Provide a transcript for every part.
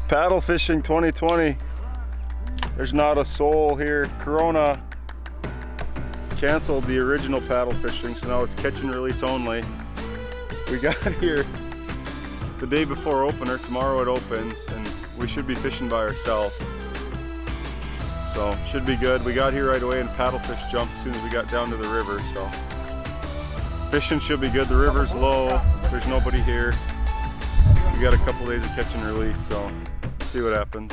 Paddle fishing 2020. There's not a soul here. Corona canceled the original paddle fishing, so now it's catch and release only. We got here the day before opener. Tomorrow it opens, and we should be fishing by ourselves. So should be good. We got here right away and paddlefish jumped as soon as we got down to the river. So fishing should be good. The river's low. There's nobody here. We got a couple days of catch and release, so see what happens.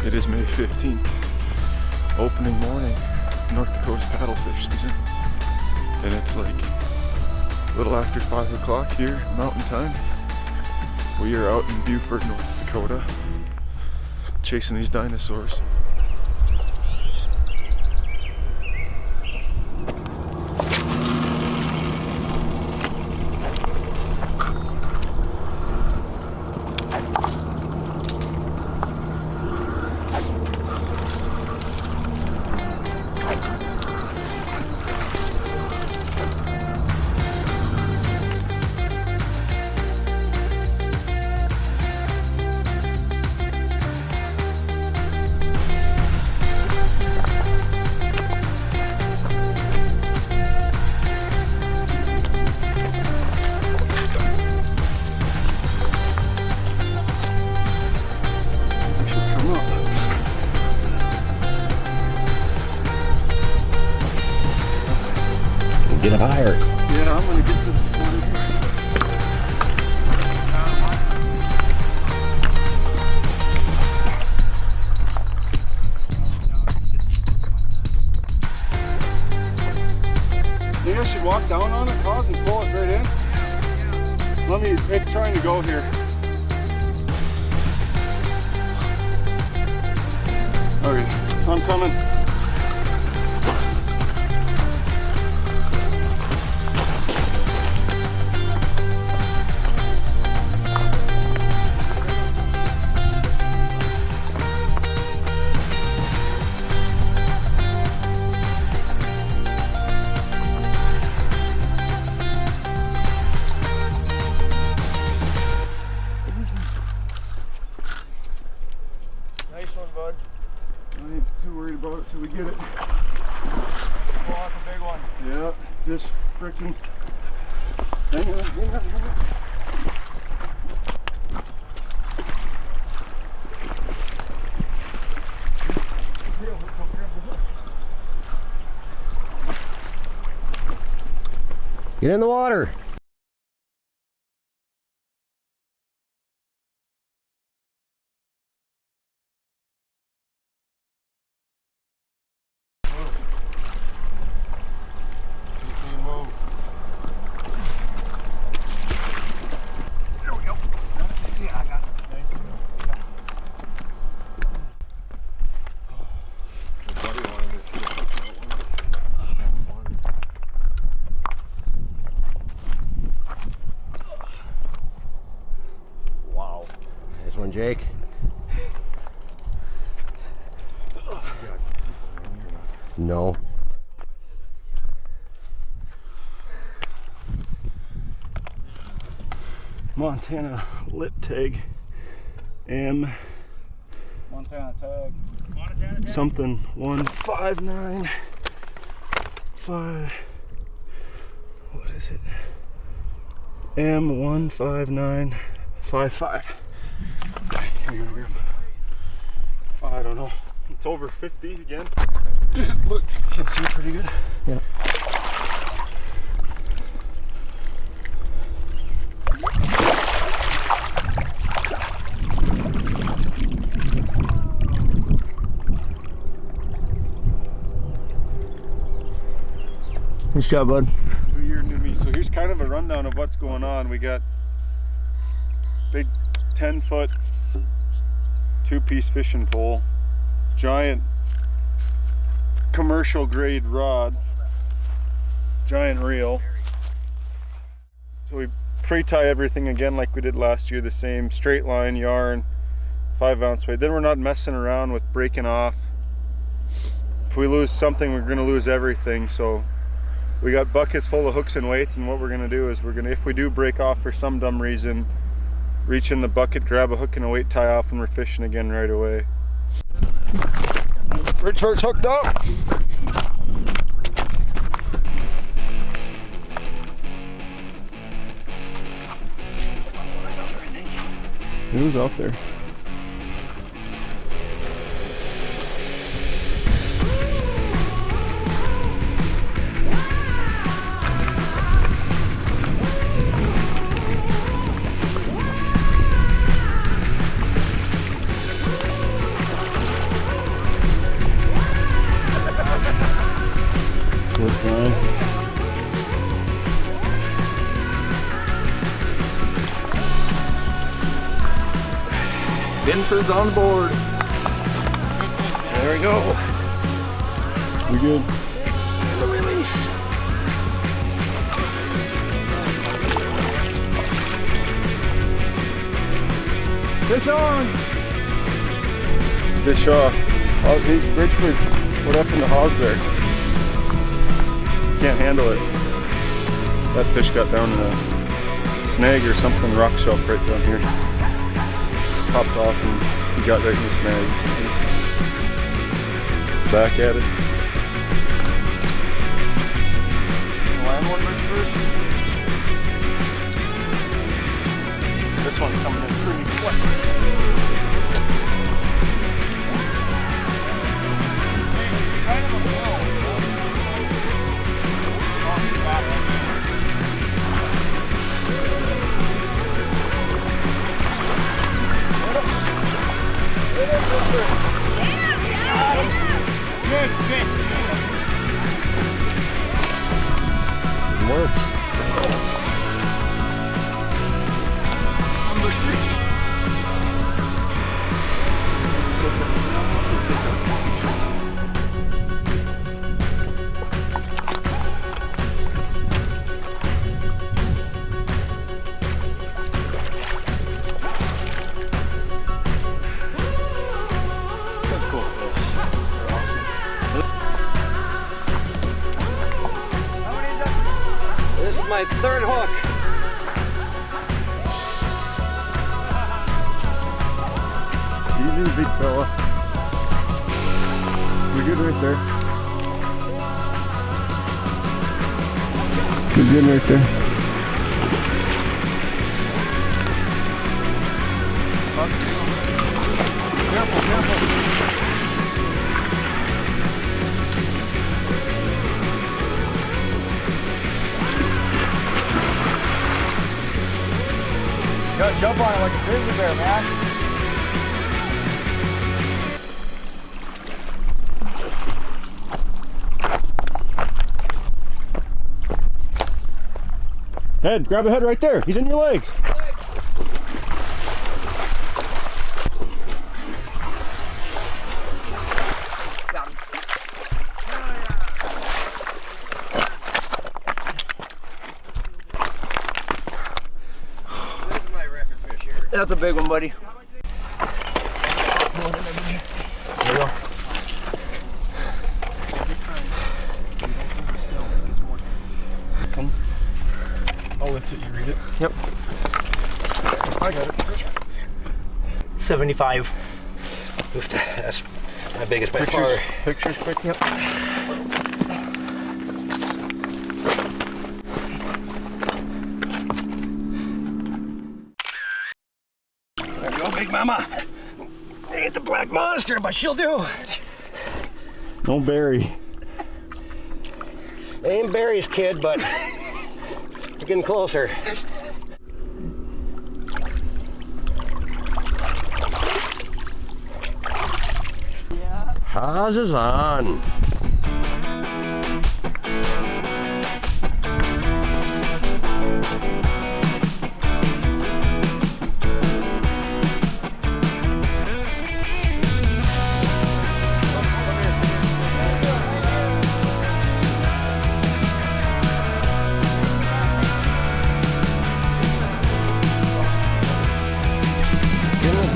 It is May 15th, opening morning, North Dakota's paddlefish season, and it's like a little after 5 o'clock here, mountain time. We are out in Beaufort, North Dakota, chasing these dinosaurs. Get higher. Yeah, I'm gonna get to this corner here. Maybe I should walk down on it, pause, and pull it right in. It's trying to go here. Okay, I'm coming. Nice one, bud. I ain't too worried about it till we get it. Pull off a big one. Yeah, just freaking. Hang on. Get in the water. Wow. This one, Jake. No. Montana lip tag. M. Montana tag. Something 159 5. What is it? M15955. I don't know. It's over 50 again. Look, you can see pretty good. Yeah. Nice job, bud. So you're new to me. So here's kind of a rundown of what's going on. We got big 10-foot 2-piece fishing pole, giant commercial grade rod, giant reel. So we pre-tie everything again like we did last year, the same straight line yarn, 5-ounce weight. Then we're not messing around with breaking off. If we lose something, we're gonna lose everything. So we got buckets full of hooks and weights, and what we're gonna do is if we do break off for some dumb reason, reach in the bucket, grab a hook and a weight, tie off, and we're fishing again right away. Richard's hooked up. It was out there. Binford's on board. There we go. We good? The release. Fish on! Fish off. Oh, hey, Bridgeford, what up in the hawse there? Can't handle it. That fish got down in a snag or something, rock shelf right down here. Popped off and he got right in the snags. Back at it. Land one, Bridgeford. This one's coming in pretty quick. Works. This is my third hook. Easy, big fella. We're good right there. Good right there. Careful, careful. Jump on it like a grizzly bear, man. Head, grab the head right there. He's in your legs. That's a big one, buddy. There you go. I'll lift it, you read it. Yep. I got it. 75. That's my biggest by far. Pictures quick. Yep. There you go, big mama. Ain't the black monster, but she'll do. No berry. Ain't Barry's kid, but we're getting closer. How's is on?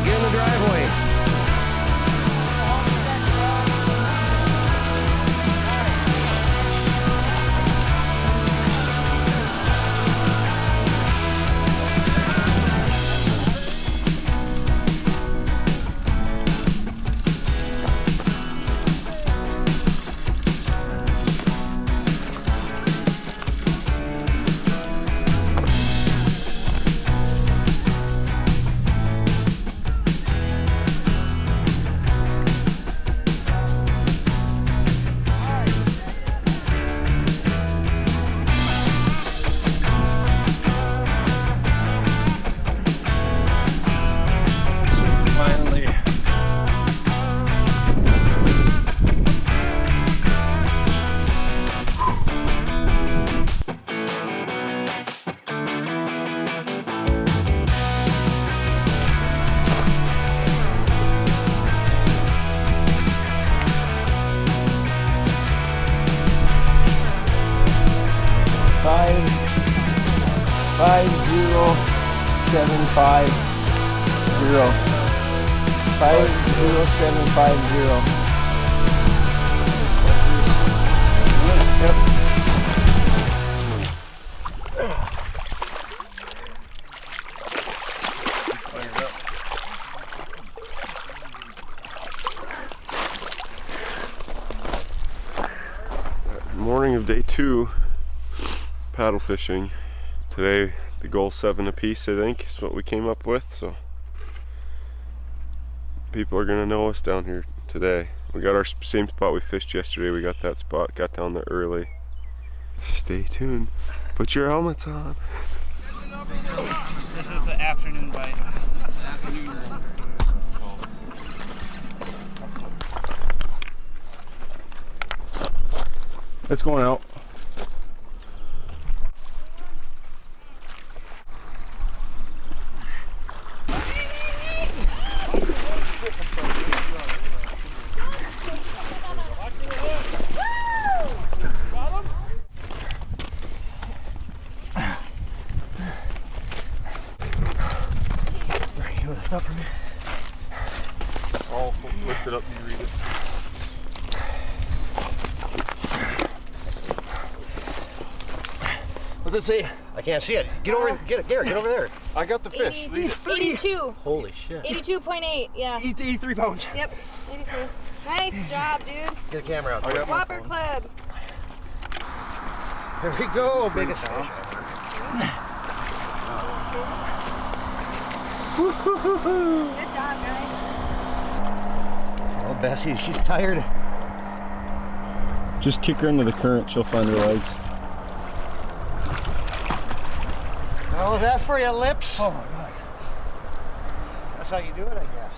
Get in the driveway. 500750. Morning of day 2 paddle fishing. Today the goal 7 apiece, I think, is what we came up with, so people are gonna know us down here today. We got our same spot we fished yesterday. We got that spot, got down there early. Stay tuned. Put your helmets on. This is the afternoon bite. It's going out. Stop for me. I'll lift it up and you read it. What's it say? I can't see it. Get over, get it, Garrett, get over there. I got the fish. Lead it. 82. Holy shit. 82.8, yeah. 83 pounds. Yep, 83. Nice job, dude. Get the camera out. I got my Whopper phone. Club. Here we go, biggest fish ever. Good job, guys. Oh, Bessie, she's tired. Just kick her into the current, she'll find her legs. How was that for you, Lips? Oh my God. That's how you do it, I guess.